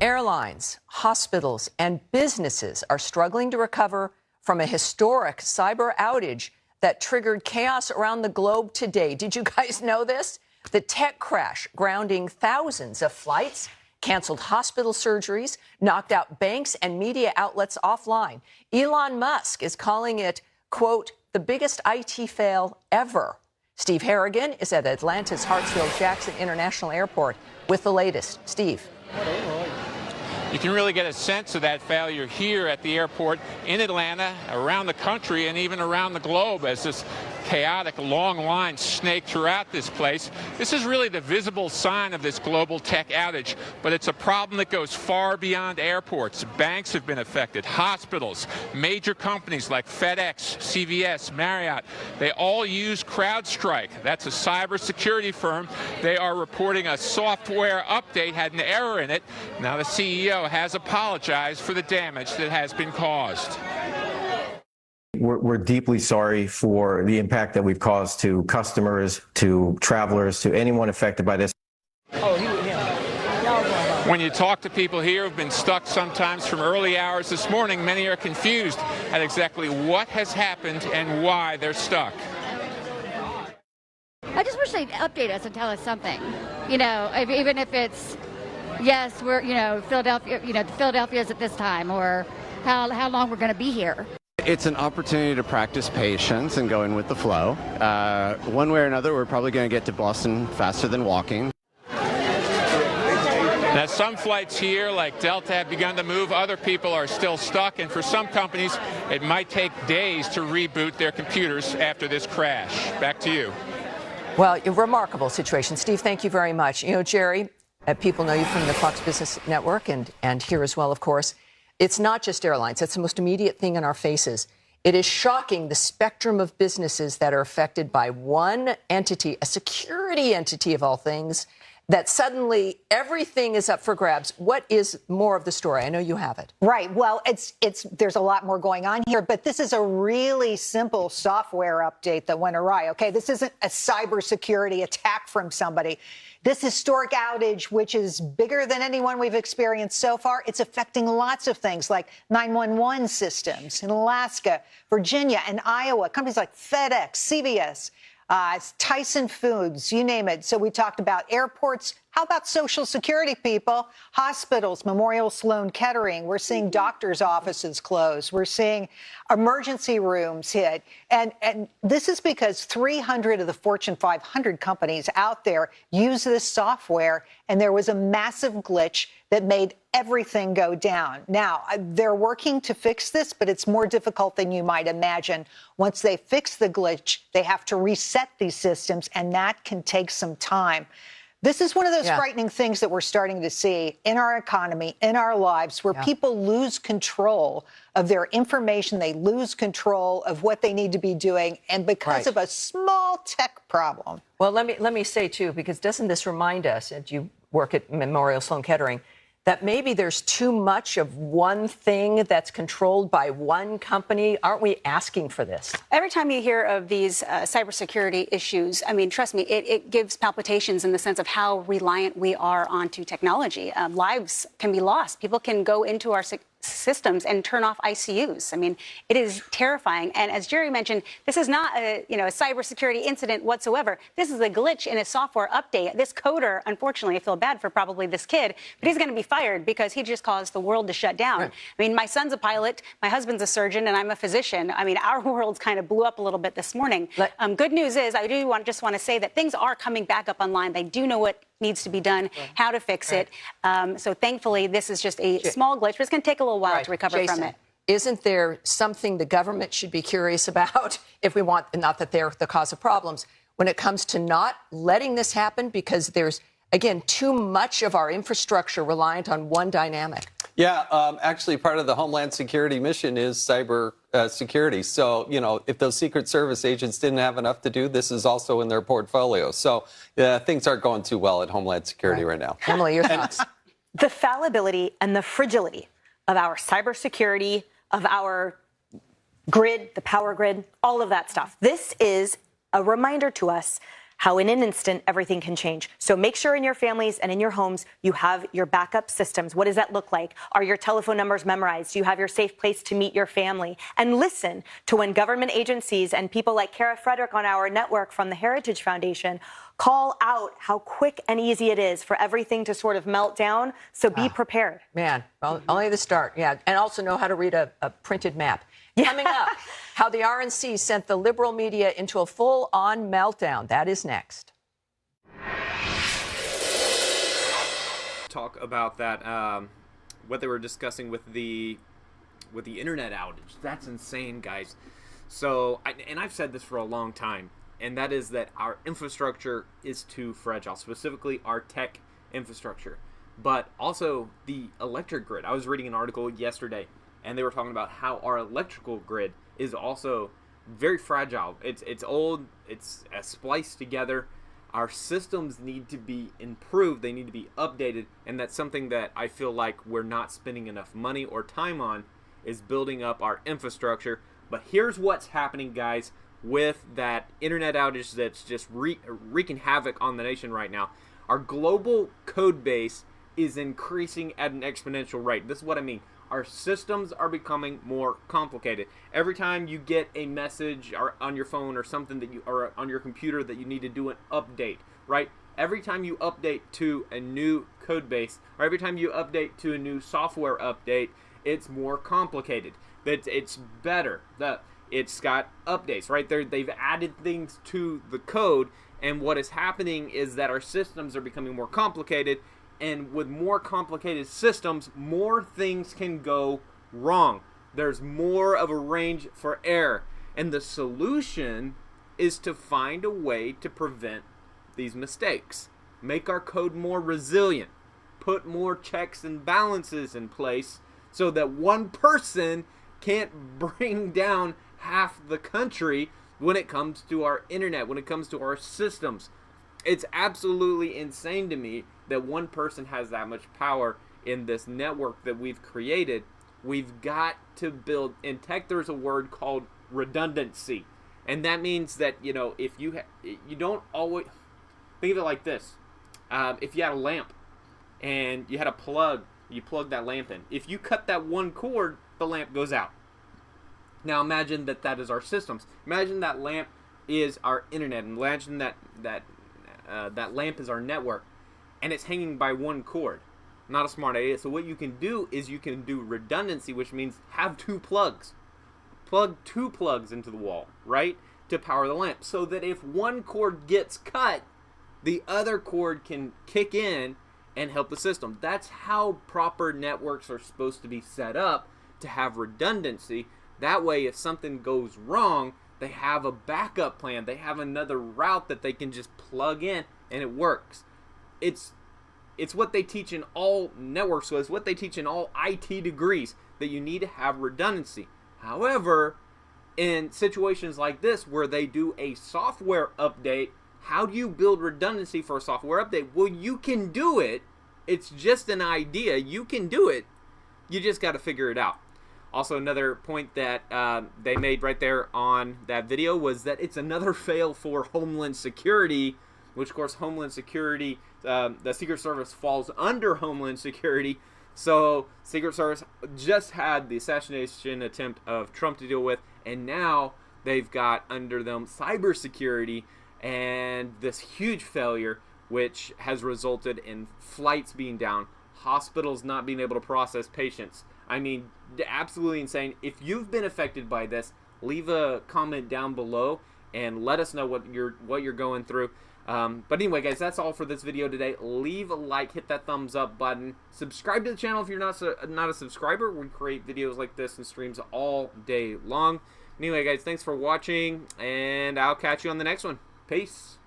Airlines, hospitals, and businesses are struggling to recover from a historic cyber outage that triggered chaos around the globe today. Did you guys know this? The tech crash grounding thousands of flights, canceled hospital surgeries, knocked out banks and media outlets offline. Elon Musk is calling it, quote, the biggest IT fail ever. Steve Harrigan is at Atlanta's Hartsfield-Jackson International Airport with the latest. Steve. You can really get a sense of that failure here at the airport in Atlanta, around the country, and even around the globe as this chaotic long line snaked throughout this place. This is really the visible sign of this global tech outage, but it's a problem that goes far beyond airports. Banks have been affected, hospitals, major companies like FedEx, CVS, Marriott. They all use CrowdStrike. That's a cybersecurity firm. They are reporting a software update had an error in it. Now the CEO has apologized for the damage that has been caused. We're deeply sorry for the impact that we've caused to customers, to travelers, to anyone affected by this. When you talk to people here who've been stuck sometimes from early hours this morning, many are confused at exactly what has happened and why they're stuck. I just wish they'd update us and tell us something. You know, even if it's, yes, we're, Philadelphia's at this time, or how long we're going to be here. It's an opportunity to practice patience and go in with the flow. One way or another, we're probably going to get to Boston faster than walking. Now, some flights here, like Delta, have begun to move. Other people are still stuck, and for some companies, it might take days to reboot their computers after this crash. Back to you. Well, a remarkable situation. Steve, thank you very much. You know, Jerry, people know you from the Fox Business Network and here as well, of course. It's not just airlines. That's the most immediate thing in our faces. It is shocking the spectrum of businesses that are affected by one entity, a security entity of all things, that suddenly everything is up for grabs. What is more of the story? I know you have it. Right. Well, there's a lot more going on here, but this is a really simple software update that went awry. OK, this isn't a cybersecurity attack from somebody. This historic outage, which is bigger than anyone we've experienced so far, it's affecting lots of things like 911 systems in Alaska, Virginia, and Iowa. Companies like FedEx, CVS, Tyson Foods, you name it. So we talked about airports. How about Social Security people? Hospitals, Memorial Sloan Kettering. We're seeing doctors' offices close. We're seeing emergency rooms hit. And this is because 300 of the Fortune 500 companies out there use this software, and there was a massive glitch that made everything go down. Now, they're working to fix this, but it's more difficult than you might imagine. Once they fix the glitch, they have to reset these systems, and that can take some time. This is one of those frightening things that we're starting to see in our economy, in our lives, where people lose control of their information. They lose control of what they need to be doing, and because of a small tech problem. Well, let me say, too, because doesn't this remind us, and you work at Memorial Sloan Kettering, that maybe there's too much of one thing that's controlled by one company? Aren't we asking for this? Every time you hear of these cybersecurity issues, I mean, trust me, it gives palpitations in the sense of how reliant we are onto technology. Lives can be lost. People can go into our systems and turn off ICUs. I mean, it is terrifying. And as Jerry mentioned, this is not a cybersecurity incident whatsoever. This is a glitch in a software update. This coder, unfortunately, I feel bad for probably this kid, but he's going to be fired because he just caused the world to shut down. Right. I mean, my son's a pilot, my husband's a surgeon, and I'm a physician. I mean, our world's kind of blew up a little bit this morning. Good news is, I do just want to say that things are coming back up online. They do know what needs to be done, how to fix it. So thankfully, this is just a small glitch, but it's going to take a little while to recover from it. Isn't there something the government should be curious about if we want, not that they're the cause of problems, when it comes to not letting this happen because there's, again, too much of our infrastructure reliant on one dynamic? Yeah, actually, part of the Homeland Security mission is cyber security. So, if those Secret Service agents didn't have enough to do, this is also in their portfolio. So things aren't going too well at Homeland Security right now. Emily, your thoughts? The fallibility and the fragility of our cybersecurity, of our grid, the power grid, all of that stuff. This is a reminder to us how in an instant everything can change. So make sure in your families and in your homes you have your backup systems. What does that look like? Are your telephone numbers memorized? Do you have your safe place to meet your family? And listen to when government agencies and people like Kara Frederick on our network from the Heritage Foundation call out how quick and easy it is for everything to sort of melt down. So be prepared. Man, well, only the start. Yeah. And also know how to read a printed map. Coming up, how the RNC sent the liberal media into a full-on meltdown. That is next. Talk about that, what they were discussing with the internet outage. That's insane, guys. So, and I've said this for a long time, and that is that our infrastructure is too fragile, specifically our tech infrastructure, but also the electric grid. I was reading an article yesterday, and they were talking about how our electrical grid is also very fragile. It's old, it's spliced together. Our systems need to be improved, they need to be updated, and that's something that I feel like we're not spending enough money or time on, is building up our infrastructure. But here's what's happening, guys, with that internet outage that's just wreaking havoc on the nation right now. Our global code base is increasing at an exponential rate. This is what I mean. Our systems are becoming more complicated. Every time you get a message on your phone or something that or on your computer that you need to do an update, right? Every time you update to a new code base, or every time you update to a new software update, it's more complicated. It's better. It's got updates, right? They've added things to the code, and what is happening is that our systems are becoming more complicated. And with more complicated systems, more things can go wrong. There's more of a range for error. And the solution is to find a way to prevent these mistakes. Make our code more resilient. Put more checks and balances in place so that one person can't bring down half the country when it comes to our internet, when it comes to our systems. It's absolutely insane to me that one person has that much power in this network that we've created. We've got to build, in tech there's a word called redundancy, and that means that, you know, if you don't always think of it like this. If you had a lamp and you had a plug, you plug that lamp in. If you cut that one cord, the lamp goes out. Now imagine that is our systems. Imagine that lamp is our internet. Imagine that lamp is our network, and it's hanging by one cord. Not a smart idea. So what you can do is you can do redundancy, which means have two plugs. Plug two plugs into the wall, right, to power the lamp, so that if one cord gets cut, the other cord can kick in and help the system. That's how proper networks are supposed to be set up, to have redundancy. That way, if something goes wrong, they have a backup plan. They have another route that they can just plug in, and it works. It's what they teach in all networks, so it's what they teach in all IT degrees, that you need to have redundancy. However, in situations like this where they do a software update, how do you build redundancy for a software update? Well, you can do it. It's just an idea. You can do it. You just got to figure it out. Also, another point that they made right there on that video was that it's another fail for Homeland Security, which, of course, Homeland Security, the Secret Service falls under Homeland Security. So Secret Service just had the assassination attempt of Trump to deal with, and now they've got under them cybersecurity and this huge failure, which has resulted in flights being down, hospitals not being able to process patients. I mean, absolutely insane. If you've been affected by this, leave a comment down below and let us know what you're going through. But anyway, guys, that's all for this video today. Leave a like, hit that thumbs up button, subscribe to the channel if you're not a subscriber. We create videos like this and streams all day long. Anyway, guys, thanks for watching, and I'll catch you on the next one. Peace.